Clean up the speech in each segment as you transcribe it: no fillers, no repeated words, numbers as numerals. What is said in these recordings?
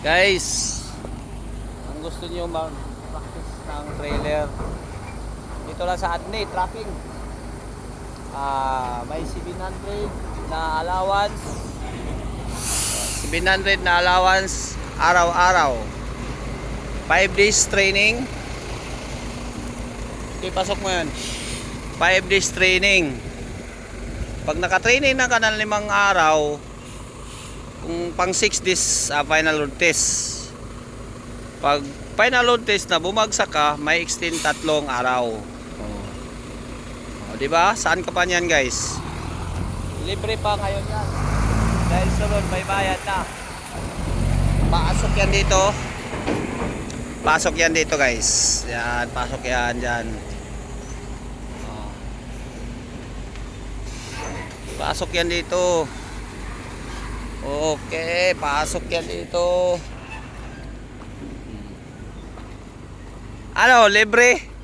Guys, ang gusto niyo mag-practice ng trailer, dito lang sa Adney Trucking. May 700 na allowance. 700 na allowance araw-araw. 5 days training. Ipasok mo yan. 5 days training. Pag naka-training na ka ng 5 araw, kung pang 6 days final load test. Pag final load test na bumagsak ka, may extend 3 araw. Di ba? Saan ka pa niyan, guys? Libre pa ngayon yan. Dahil sunod may bayad na. Pasok yan dito. Pasok yan dito, guys. Yan, pasok yan diyan. Pasok yan dito. Okay, pasok yan dito. Ano, libre?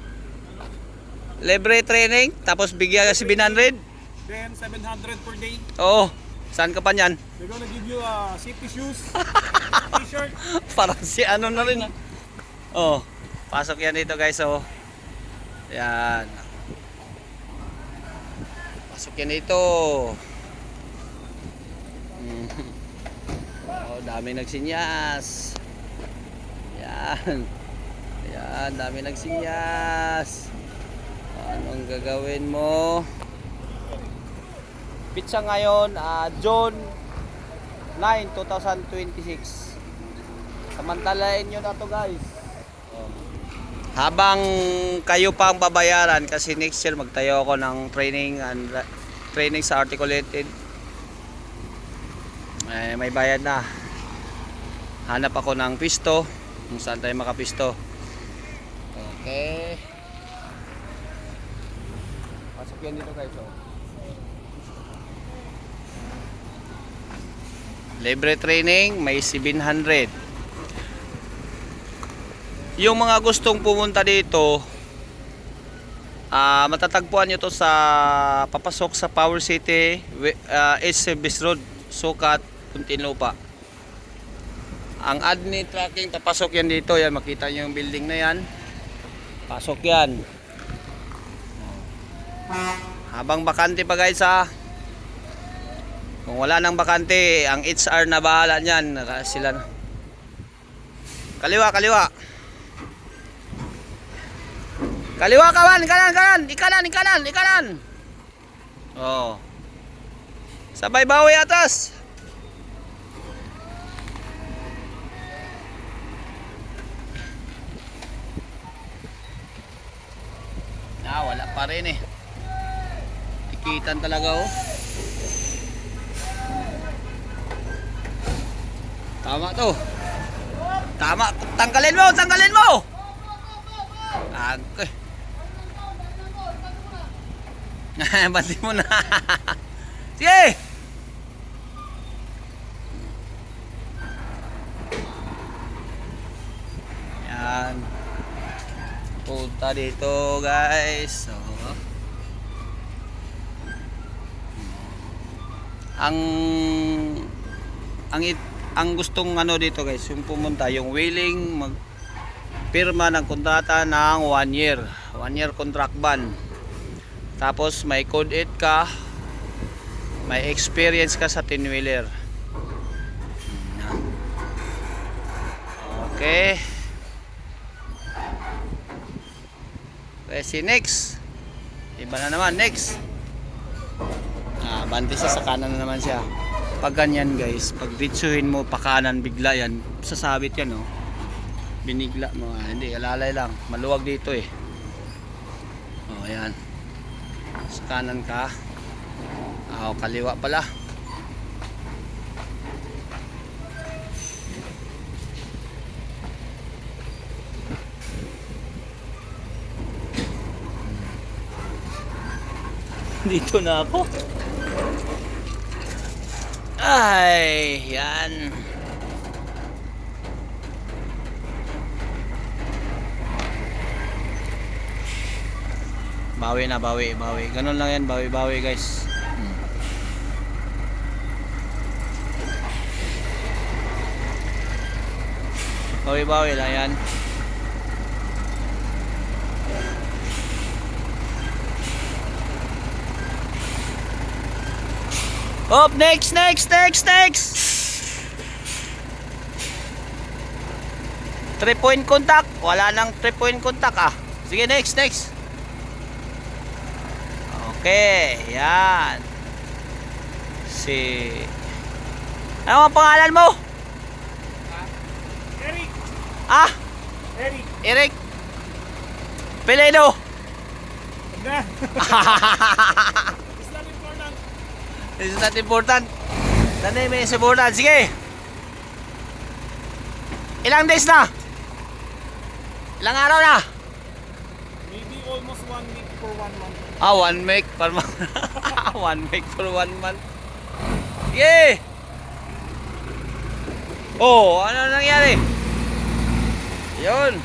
Libre training, tapos bigyan ka 700? Then 700 per day. Oo, saan ka pa niyan? They're gonna give you safety shoes, t-shirt. Parang si ano na rin. Oh, pasok yan dito, guys. Oh. Yan. Pasok yan dito. Oh, dami nagsinyas. Yan. Yan, dami nagsinyas. Anong gagawin mo? Pizza ngayon, June 9, 2026. Samantalain nyo na to, guys. Habang kayo pa ang babayaran, kasi next year magtayo ako ng training sa articulated. May bayad na. Hanap ako ng pisto, kung saan tayo makapisto. Okay. Pasok yan dito, guys. Libre training, may 700. Yung mga gustong pumunta dito, matatagpuan nyo to sa papasok sa Power City East Service Road, Sukat, Muntinlupa. Ang Adney Trucking, papasok yan dito. Yan, makita nyo yung building na yan. Pasok yan. Habang bakante pa, guys, kung wala nang bakante, ang HR na bahala niyan. Sila na. Kaliwa, kaliwa. Kaliwa, kawan, kanan. Ikanan. Oh. Sabay bawi atas. Wala pa rin eh. Tikitan talaga, oh. Tama to. Tama. Tanggalin mo. Okay. Bati mo na. Sige. Yan. Punta dito, guys. So, ang gustong ano dito, guys, yung pumunta, yung willing magpirma ng kontrata ng 1 year. 1 year contract ban. Tapos may code 8 ka, may experience ka sa 10-wheeler. Okay. Si next. Iba na naman, next. Bante sa kanan na naman siya. Pag ganyan, guys, pag ditsuhin mo pa kanan bigla yan, sasabit yan, oh. Binigla mo, hindi, alalay lang. Maluwag dito eh. Oh, ayan. Sa kanan ka. Kaliwa pala. Dito na ako. Ay, yan. Bawi na, bawi. Ganun lang yan, bawi, guys. Bawi-bawi lang yan. Hop, next. 3-point contact. Wala nang 3-point contact ah. Sige, next. Okay, yan. Ano ang pangalan mo? Eric! Ah, Eric! Eric. Peleno. Huwag na! It's not important. This is not important. The name is important. Sige. Ilang days na? Ilang araw na? Maybe almost 1 week for 1 month. 1 week per month. 1 week for 1 month. Sige. Oh, ano nangyari? Yun.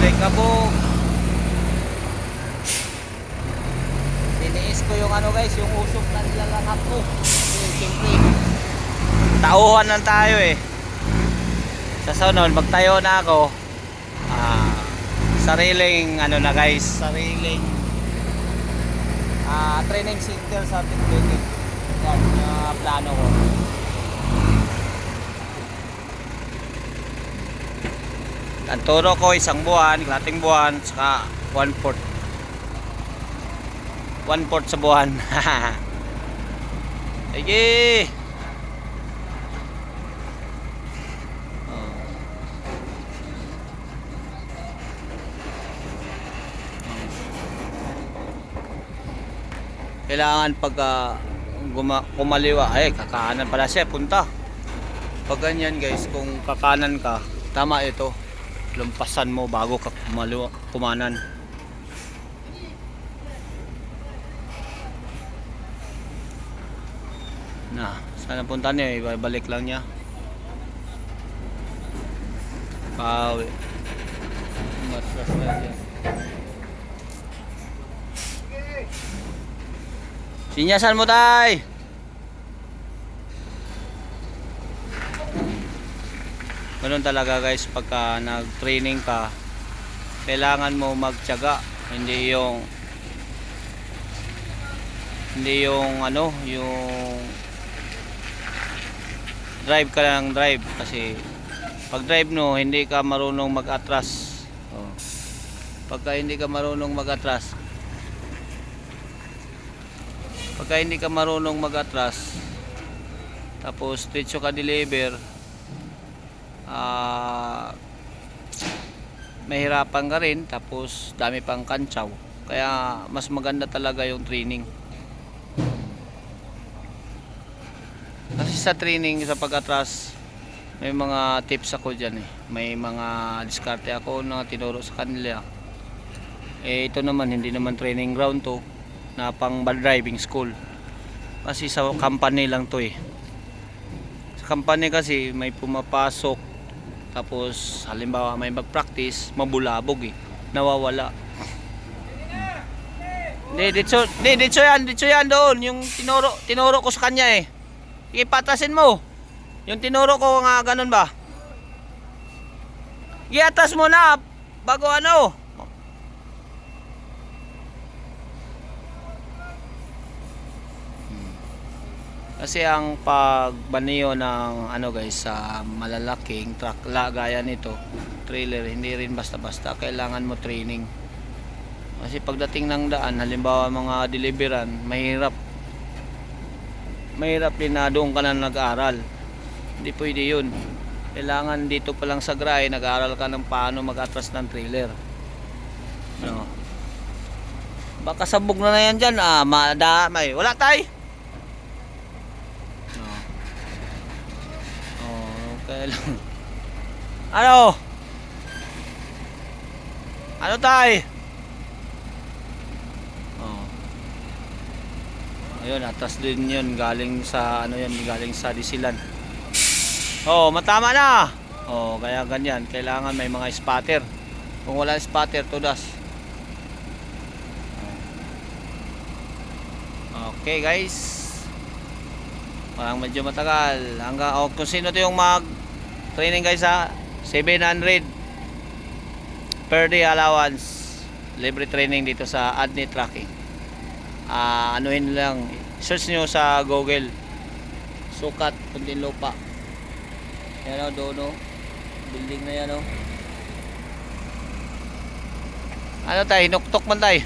Likabog. Tiniis ko yung ano guys, yung usok na nilalakap ko. Siyempre, tauhan lang tayo eh. Sa sunod, magtayo na ako. Sariling ano na guys, sariling training center sa Tiktik. Yan, yung plano ko. Ang turo ko 1 buwan, kalating buwan, saka 1/4. 1/4 sa buwan. Sige. Kailangan pag kumaliwa, ay kakanan pala siya, punta. Pag ganyan guys, kung kakanan ka, tama ito. Lumpasan mo bago ka kumanan. Na, saan punta niya? Ibabalik lang niya. Pawi. Matras na siya. Sinyasan mo tay. Ganun talaga guys, pagka nag-training ka, kailangan mo magtiyaga, hindi yung ano, yung drive ka lang drive, kasi pag drive no, hindi ka marunong mag-atras. Pagka hindi ka marunong mag-atras, tapos diretso ka deliver, mahirapan ka rin, tapos dami pang kantsaw. Kaya mas maganda talaga yung training. Kasi sa training, sa pag-atras, may mga tips ako dyan eh. May mga diskarte ako na tinuro sa kanila. Ito naman, hindi naman training ground to, na pang driving school. Kasi sa company lang to eh. Sa company kasi may pumapasok, tapos halimbawa may mag-practice, mabulabog eh, nawawala. Dito yan doon, yung tinuro ko sa kanya eh. Ipatasin mo. Yung tinuro ko nga ganun ba? Iatas mo na bago ano. Kasi ang pagbaniyo ng ano guys, sa malalaking truck gaya nito, trailer, hindi rin basta-basta, kailangan mo training. Kasi pagdating ng daan, halimbawa mga deliveran, mahirap din na doon ka na nag-aral. Hindi pwede yun. Kailangan dito pa lang sa Gray, nag-aral ka ng paano mag-atras ng trailer. No. Baka sabog na yan dyan, may wala tay. Okay lang. Ano tay? Ayun, atas din yun, galing sa ano yan, galing sa Disilan. Matama na. Kaya ganyan, kailangan may mga spotter. Kung wala spotter, tudas. Okay guys. Parang medyo matagal. Hanggang, kung sino to yung mag training guys ha, 700 per day allowance. Libre training dito sa Adni Tracking. Anuhin lang, search nyo sa Google. Sukat, Muntinlupa. Yan o, doon o. Building na yan o. Ano tayo, hinuktok man tayo.